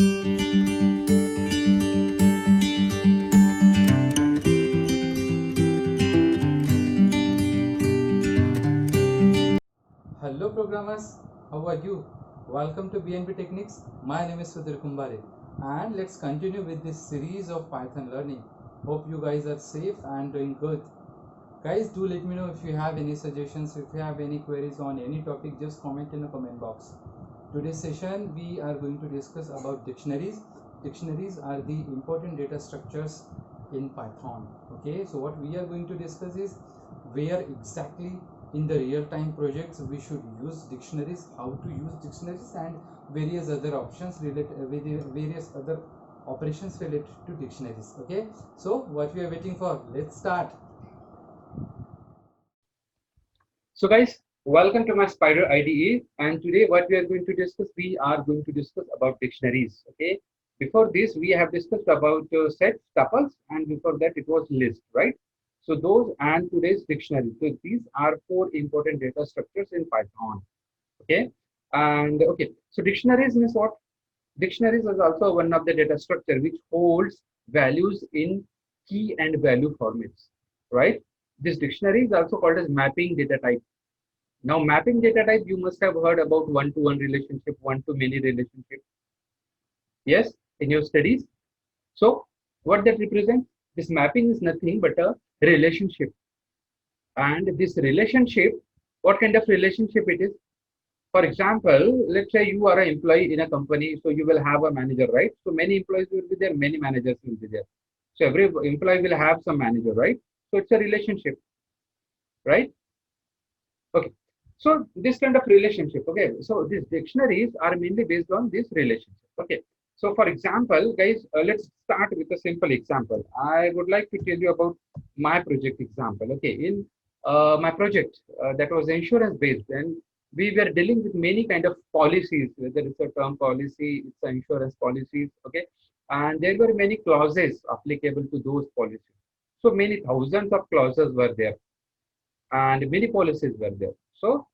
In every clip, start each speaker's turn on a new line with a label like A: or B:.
A: Hello programmers, how are you? Welcome to BNB Techniques. My name is Sudhir Kumbare and let's continue with this series of Python learning. Hope you guys are safe and doing good. Guys, do let me know if you have any suggestions, if you have any queries on any topic, just comment in the comment box. Today's session we are going to discuss about dictionaries. Dictionaries are the important data structures in Python. Okay, so what we are going to discuss is where exactly in the real-time projects we should use dictionaries, how to use dictionaries, and various other options related various other operations related to dictionaries. Okay, so what we are waiting for, let's start.
B: So guys, welcome to my Spider IDE, and today what we are going to discuss, we are going to discuss about dictionaries. Okay. Before this, we have discussed about sets, tuples, and before that it was list, right? So those and today's dictionary. So these are four important data structures in Python. Okay. And okay, so dictionaries means what? Dictionaries is also one of the data structure which holds values in key and value formats, right? This dictionary is also called as mapping data type. Now, mapping data type, you must have heard about one-to-one relationship, one-to-many relationship. Yes, in your studies. So, what that represents? This mapping is nothing but a relationship. And this relationship, what kind of relationship it is? For example, let's say you are an employee in a company, so you will have a manager, right? So many employees will be there, many managers will be there. So every employee will have some manager, right? So it's a relationship, right? Okay. So this kind of relationship, okay. So these dictionaries are mainly based on this relationship, okay. So for example, guys, let's start with a simple example. I would like to tell you about my project example, okay. In my project that was insurance based, and we were dealing with many kind of policies, whether it's a term policy, it's an insurance policies, okay. And there were many clauses applicable to those policies. So many thousands of clauses were there and many policies were there. So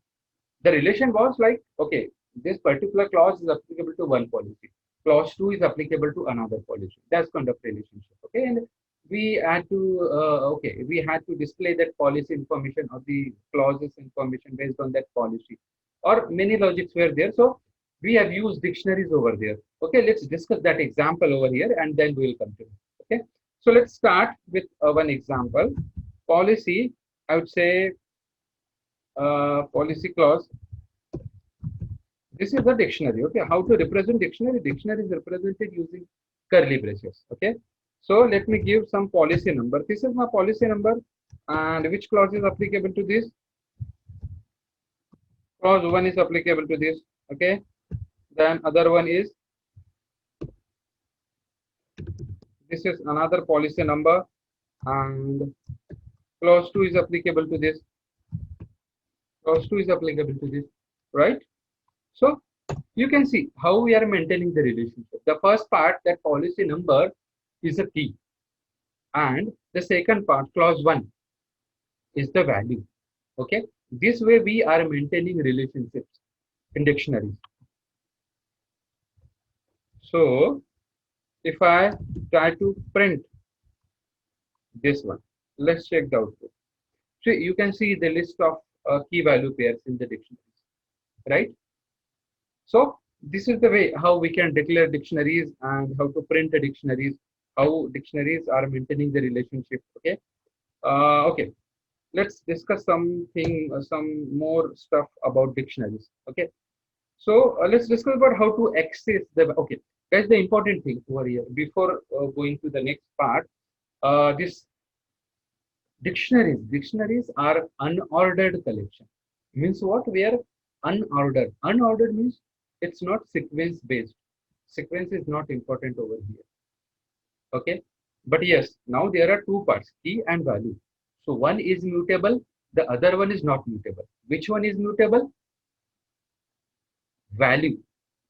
B: the relation was like, okay, this particular clause is applicable to one policy. Clause 2 is applicable to another policy. That's kind of relationship. Okay. And we had to, we had to display that policy information or the clauses information based on that policy. Or many logics were there. So we have used dictionaries over there. Okay. Let's discuss that example over here and then we will continue. Okay. So let's start with one example. Policy, I would say policy clause. This is the dictionary. Okay, how to represent dictionary? Dictionary is represented using curly braces. Okay, so let me give some policy number. This is my policy number, and which clause is applicable to this? Clause 1 is applicable to this. Okay, then other one is, this is another policy number, and clause 2 is applicable to this. Clause 2 is applicable to this, right? So you can see how we are maintaining the relationship. The first part, that policy number, is a key, and the second part, clause 1, is the value. Okay, this way we are maintaining relationships in dictionaries. So if I try to print this one, let's check the output. So you can see the list of key value pairs in the dictionaries, right? So this is the way how we can declare dictionaries and how to print the dictionaries, how dictionaries are maintaining the relationship. Okay. Okay. Let's discuss something, some more stuff about dictionaries. Okay. So let's discuss about how to access the. Okay, guys, the important thing over here before going to the next part. This dictionaries are unordered collection. Means what? We are unordered. Unordered means it's not sequence based. Sequence is not important over here. Okay. But yes, now there are two parts, key and value. So one is mutable, the other one is not mutable. Which one is mutable? Value,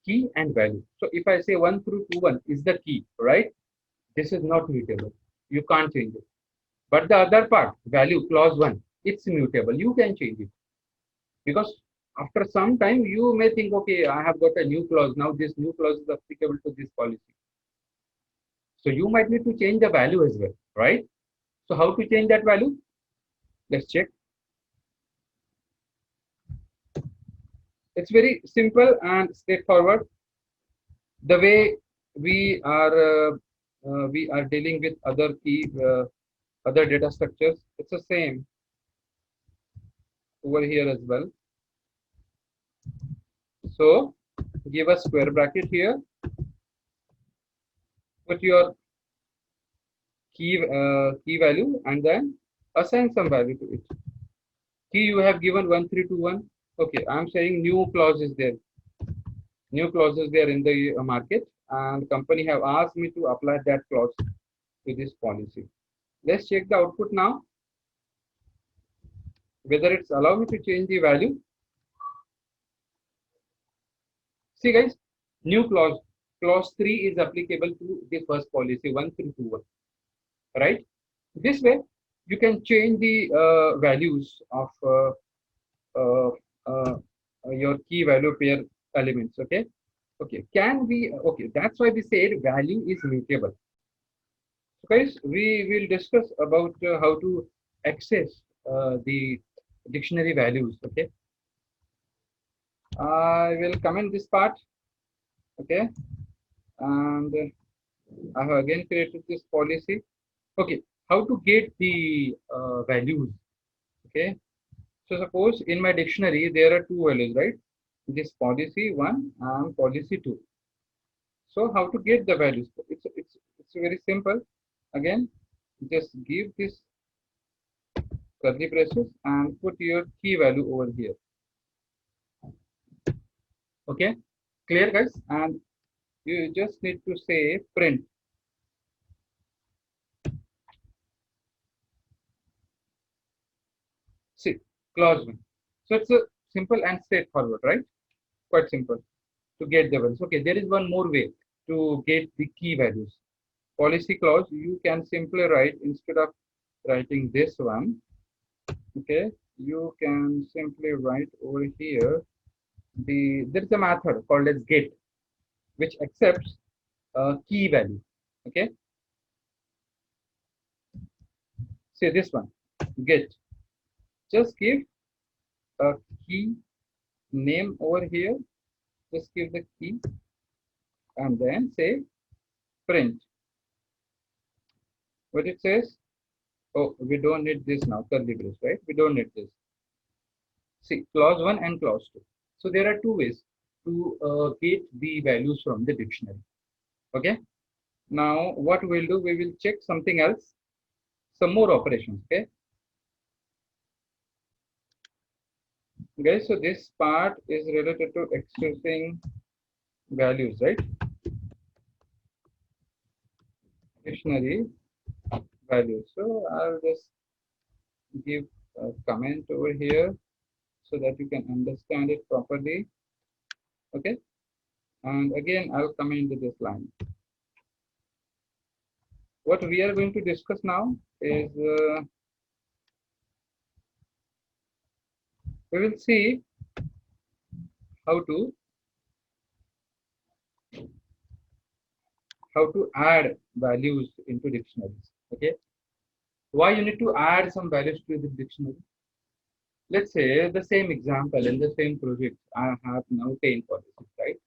B: key and value. So if I say 1 through 21 is the key, right? This is not mutable. You can't change it. But the other part, value, clause 1, it's mutable. You can change it. Because After some time, you may think, okay, I have got a new clause. Now this new clause is applicable to this policy. So you might need to change the value as well, right? So how to change that value? Let's check. It's very simple and straightforward. The way we are dealing with other other data structures, it's the same over here as well. So give a square bracket here, put your key value, and then assign some value to it. Key you have given 1321. Okay, I'm saying new clause is there. New clauses there in the market, and company have asked me to apply that clause to this policy. Let's check the output now, whether it's allow me to change the value. See guys, new clause 3 is applicable to the first policy 1321, right? This way you can change the values of uh, uh, your key value pair elements. Okay, can we, okay, that's why we said value is mutable. So guys, we will discuss about how to access the dictionary values. Okay, I will comment this part. Okay, and I have again created this policy. Okay, how to get the values? Okay, so suppose in my dictionary there are two values, right? This policy 1 and policy 2. So how to get the values? It's very simple. Again, just give this curly braces and put your key value over here. Okay, clear guys? And you just need to say print. See, clause 1. So it's a simple and straightforward, right? Quite simple to get the values. Okay, there is one more way to get the key values. Policy clause, you can simply write, instead of writing this one, okay, you can simply write over here, there is a method called as get, which accepts a key value. Okay, say this one, get, just give a key name over here, just give the key and then say print. What it says, oh, we don't need this now, curly brace, right? We don't need this. See, clause 1 and clause 2. So there are two ways to get the values from the dictionary. Okay. Now what we'll do, we will check something else, some more operations. Okay. Guys, so this part is related to accessing values, right? Dictionary values. So I'll just give a comment over here so that you can understand it properly. Okay. And again, I'll come into this line. What we are going to discuss now is we will see how to add values into dictionaries. Okay, why you need to add some values to the dictionary? Let's say the same example in the same project, I have now 10 policies, right?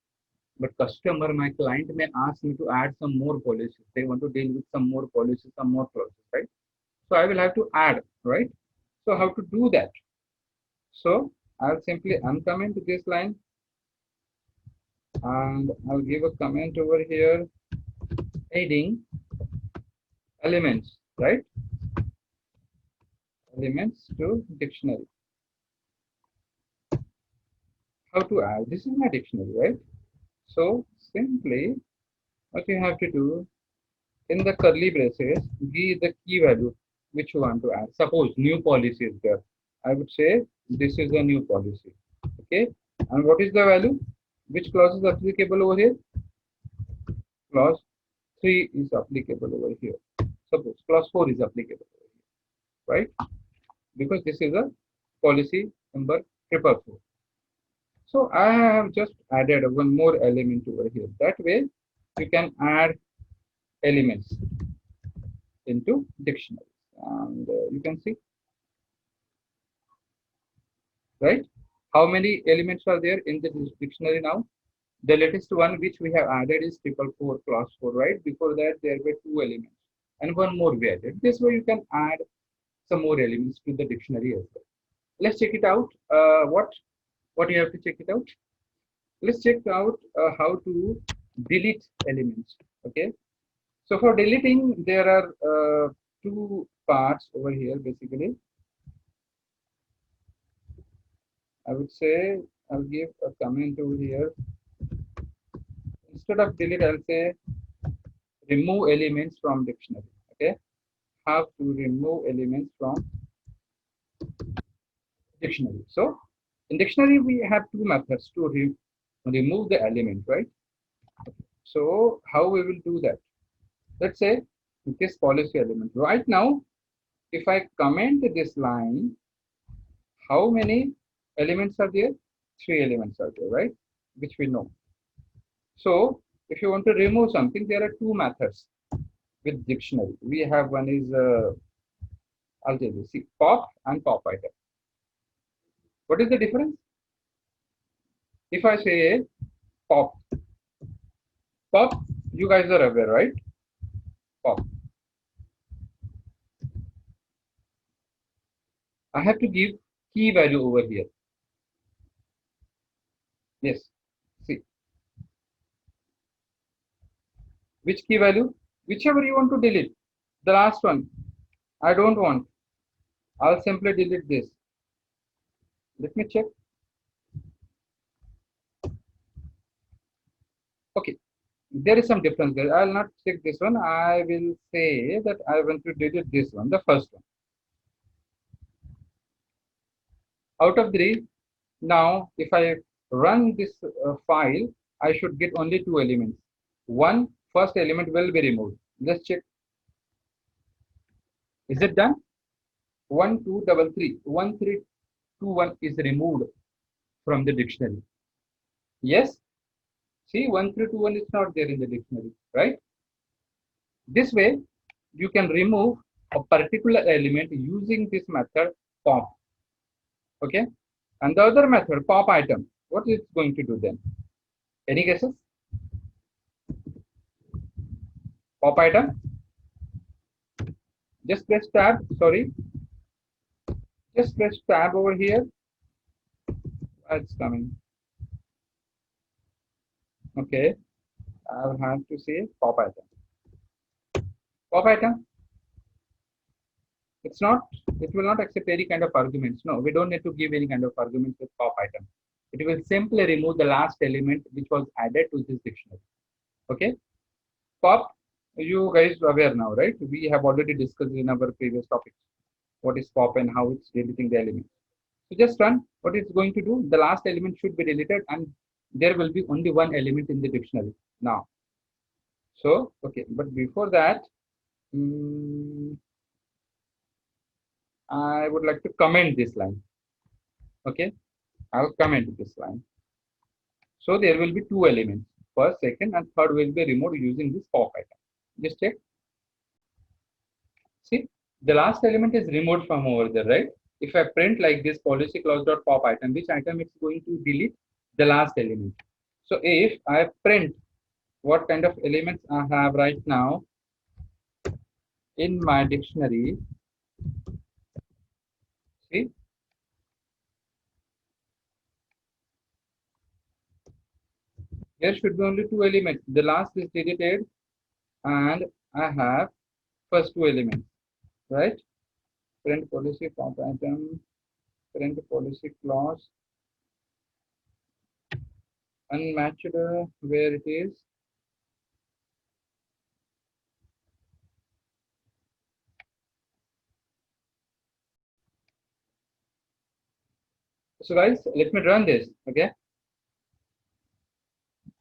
B: But customer, my client may ask me to add some more policies. They want to deal with some more policies, some more clauses, right? So I will have to add, right? So how to do that? So I'll simply uncomment this line and I'll give a comment over here, adding elements, right? Elements to dictionary. How to add? This is my dictionary, right? So simply what you have to do, in the curly braces, give the key value which you want to add. Suppose new policy is there. I would say this is a new policy. Okay. And what is the value? Which clause is applicable over here? Clause 3 is applicable over here. Suppose clause 4 is applicable over here, right? Because this is a policy number 444. So I have just added one more element over here. That way you can add elements into dictionary, and you can see, right, how many elements are there in the dictionary now. The latest one which we have added is 444 class 4, right? Before that there were 2 elements and one more we added. This way you can add some more elements to the dictionary as well. Let's check it out. What you have to check it out? Let's check out how to delete elements. Okay, so for deleting there are two parts over here. Basically, I would say I'll give a comment over here. Instead of delete, I'll say remove elements from dictionary. Okay, how to remove elements from dictionary. So in dictionary we have two methods to remove the element, right? So how we will do that? Let's say this policy element. Right now, if I comment this line, how many elements are there? 3 elements are there, right? Which we know. So if you want to remove something, there are two methods with dictionary. We have one is, I'll tell you, see, pop and pop item. What is the difference? If I say pop, pop, you guys are aware, right? Pop. I have to give key value over here. Yes. See. Which key value? Whichever you want to delete. The last one. I don't want. I'll simply delete this. Let me check. Okay. There is some difference there. I'll not check this one. I will say that I want to delete this one, the first one. Out of 3, now if I run this file, I should get only 2 elements. One first element will be removed. Let's check. Is it done? 1 2 3 3 1 3 2 1 is removed from the dictionary. Yes. See, 1 3 2 1 is not there in the dictionary, right? This way you can remove a particular element using this method pop. Okay, and the other method pop item, what is it going to do then? Any guesses? Pop item, just press tab. Sorry, just press tab over here. It's coming. Okay, I'll have to say pop item. Pop item, it's not, it will not accept any kind of arguments. No, we don't need to give any kind of arguments with pop item. It will simply remove the last element which was added to this dictionary. Okay, pop, you guys are aware now, right? We have already discussed in our previous topics what is pop and how it's deleting the element. So just run. What it's going to do, the last element should be deleted and there will be only one element in the dictionary now. So okay, but before that, I would like to comment this line. Okay, I'll comment this line. So there will be 2 elements. First, second, and third will be removed using this pop item. Just check. See, the last element is removed from over there, right? If I print like this policy clause.pop item, which item it's going to delete? The last element. So if I print what kind of elements I have right now in my dictionary, see, there should be only 2 elements. The last is deleted and I have first 2 elements, right? Print policy pop item, print policy clause, unmatched, where it is. So guys, let me run this. Okay.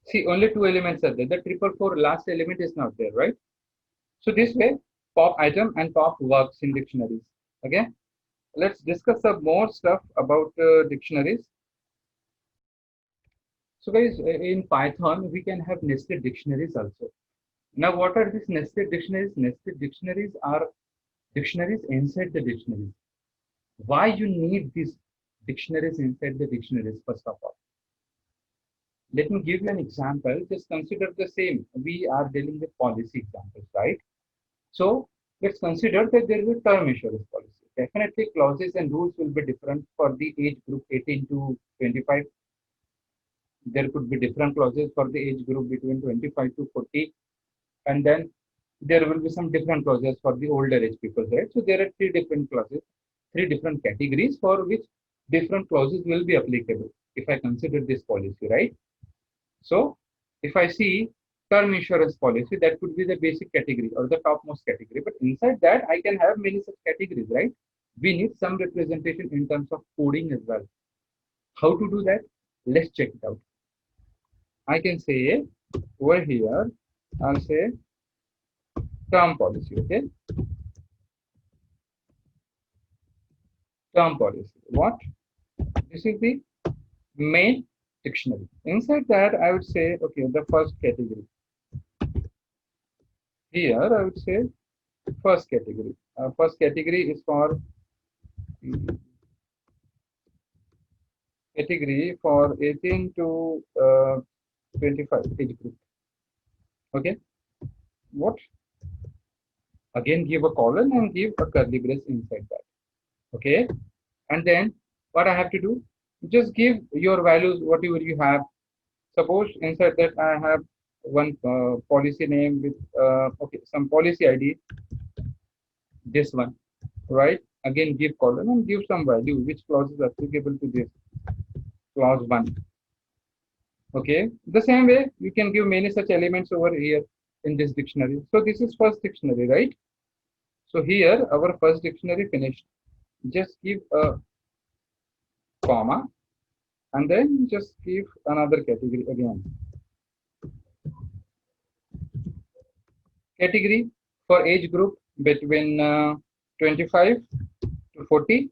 B: See, only 2 elements are there. The 444 last element is not there, right? So this way, pop item and pop works in dictionaries. Okay. Let's discuss some more stuff about dictionaries. So guys, in Python, we can have nested dictionaries also. Now, what are these nested dictionaries? Nested dictionaries are dictionaries inside the dictionaries. Why you need these dictionaries inside the dictionaries, first of all? Let me give you an example. Just consider the same. We are dealing with policy examples, right? So let's consider that there is a term insurance policy. Definitely clauses and rules will be different for the age group 18 to 25. There could be different clauses for the age group between 25 to 40. And then there will be some different clauses for the older age people, right? So there are three different clauses, three different categories for which different clauses will be applicable if I consider this policy, right? So if I see term insurance policy, that could be the basic category or the topmost category. But inside that, I can have many such categories, right? We need some representation in terms of coding as well. How to do that? Let's check it out. I can say over here, I'll say term policy, okay? Term policy. What? This is the main dictionary. Inside that, I would say, okay, the first category. Here, I would say first category. First category is for category for 18 to 25 age group. Okay. What? Again, give a colon and give a curly brace inside that. Okay. And then what I have to do? Just give your values, whatever you have. Suppose inside that I have one policy name with okay, some policy ID. This one, right? Again, give colon and give some value. Which clause is applicable to this? Clause 1. Okay. The same way, you can give many such elements over here in this dictionary. So this is first dictionary, right? So here, our first dictionary finished. Just give a comma and then just give another category again. Category for age group between 25 to 40,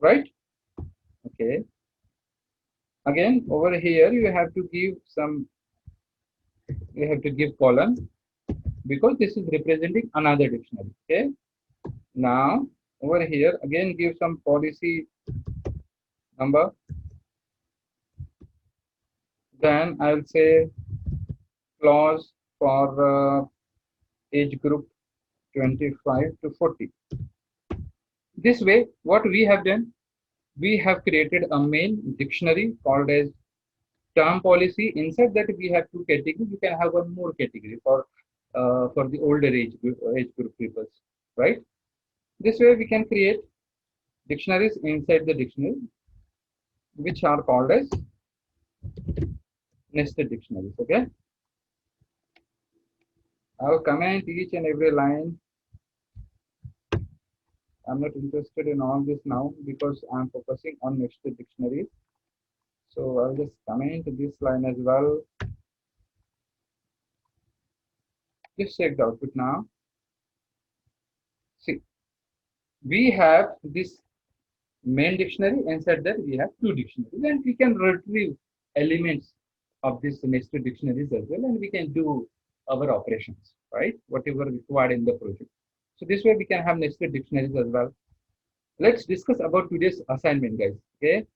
B: right? Okay. Again, over here, you have to give some, you have to give colon because this is representing another dictionary. Okay. Now, over here, again, give some policy number. Then I'll say clause for age group 25 to 40. This way, what we have done, we have created a main dictionary called as term policy. Inside that, we have two categories. You can have one more category for the older age group people, right? This way, we can create dictionaries inside the dictionary, which are called as nested dictionaries. Okay. I will comment each and every line. I'm not interested in all this now because I'm focusing on nested dictionaries. So I'll just comment this line as well. Just check the output now. See, we have this main dictionary. Inside that, we have two dictionaries, and we can retrieve elements of this nested dictionaries as well, and we can do our operations, right? Whatever required in the project. So this way, we can have nested dictionaries as well. Let's discuss about today's assignment, guys. Okay.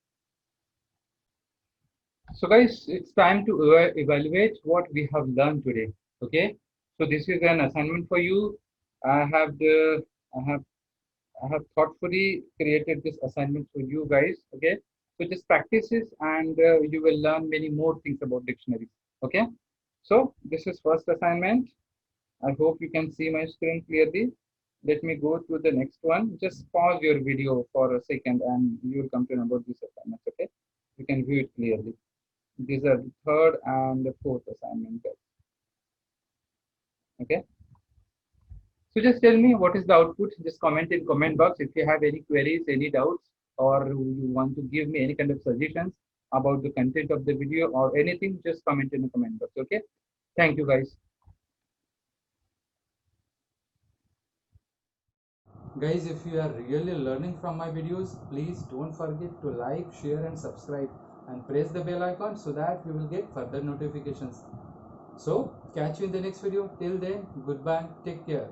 B: So guys, it's time to evaluate what we have learned today. Okay. So this is an assignment for you. I have thoughtfully created this assignment for you guys. Okay. So just practice this and you will learn many more things about dictionaries. Okay. So this is first assignment. I hope you can see my screen clearly. Let me go to the next one. Just pause your video for a second and you will come to know about this assignment. Okay. You can view it clearly. These are the third and the fourth assignment. Okay. So just tell me what is the output. Just comment in comment box if you have any queries, any doubts, or you want to give me any kind of suggestions about the content of the video or anything. Just comment in the comment box. Okay. Thank you, guys.
A: Guys, if you are really learning from my videos, please don't forget to like, share and subscribe and press the bell icon so that you will get further notifications. So catch you in the next video. Till then, goodbye, take care.